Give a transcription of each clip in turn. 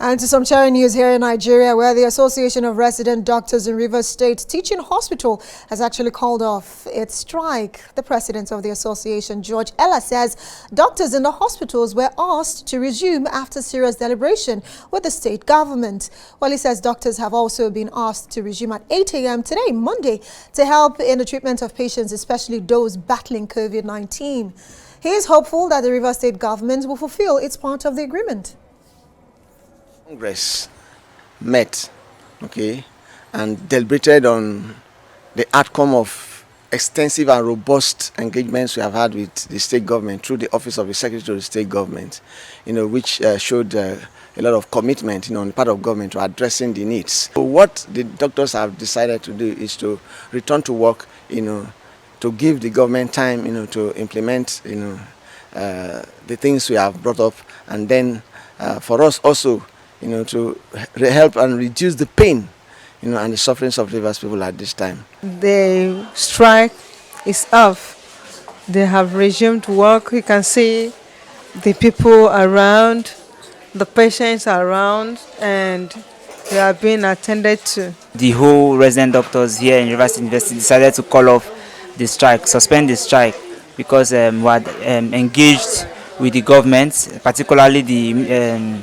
And to some cheering news here in Nigeria, where the Association of Resident Doctors in Rivers State Teaching Hospital has actually called off its strike. The president of the association, George Ella, says doctors in the hospitals were asked to resume after serious deliberation with the state government. Well, he says doctors have also been asked to resume at 8 a.m. today, Monday, to help in the treatment of patients, especially those battling COVID-19. He is hopeful that the Rivers State government will fulfill its part of the agreement. Congress met, and deliberated on the outcome of extensive and robust engagements we have had with the state government through the Office of the Secretary to the State Government, which showed a lot of commitment, on the part of government to addressing the needs. So what the doctors have decided to do is to return to work, to give the government time, to implement, the things we have brought up, and then for us also, to help and reduce the pain, and the sufferings of Rivers people at this time. The strike is off. They have resumed work. You can see the people around, the patients around, and they are being attended to. The whole resident doctors here in Rivers University decided to call off the strike, suspend the strike, because we had engaged with the government, particularly the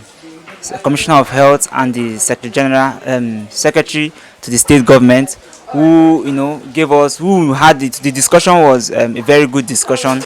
Commissioner of Health and the Secretary General, Secretary to the state government, who gave us, who had it. The discussion was a very good discussion.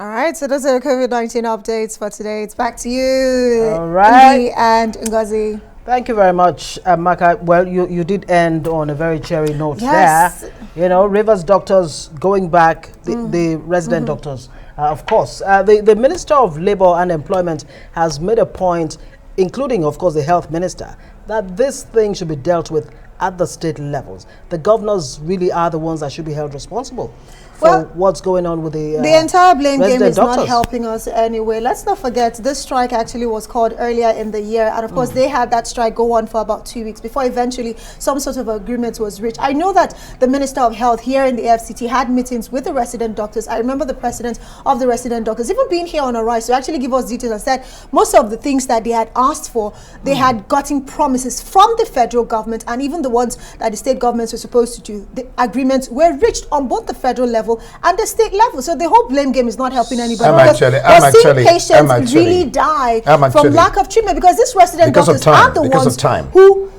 All right, so those are the COVID-19 updates for today. It's back to you, all right, Ndi and Ngozi. Thank you very much, AMAKA. Well, you did end on a very cheery note. Yes. There. Rivers doctors going back, the resident doctors. Of course, the Minister of Labour and Employment has made a point, including, of course, the Health Minister, that this thing should be dealt with at the state levels. The governors really are the ones that should be held responsible for what's going on with the entire blame game is doctors. Not helping us anyway. Let's not forget, this strike actually was called earlier in the year, and of course they had that strike go on for about 2 weeks before eventually some sort of agreement was reached. I know that the Minister of Health here in the FCT had meetings with the resident doctors. I remember the president of the resident doctors even being here on a rise to actually give us details and said most of the things that they had asked for, they had gotten promises from the federal government, and even the ones that the state governments were supposed to do, the agreements were reached on both the federal level and the state level. So the whole blame game is not helping anybody. We're seeing patients really die from lack of treatment because these resident doctors are the ones who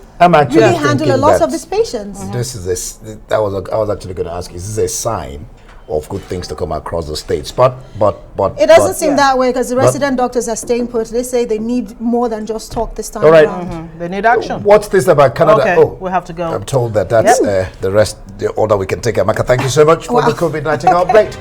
really handle a lot of these patients. I was actually going to ask, is this a sign of good things to come across the states? But it doesn't seem that way, because the resident doctors are staying put. They say they need more than just talk this time around. They need action. What's this about Canada? Okay, we have to go. I'm told that that's the rest, all that we can take. AMAKA, thank you so much for the COVID-19 update.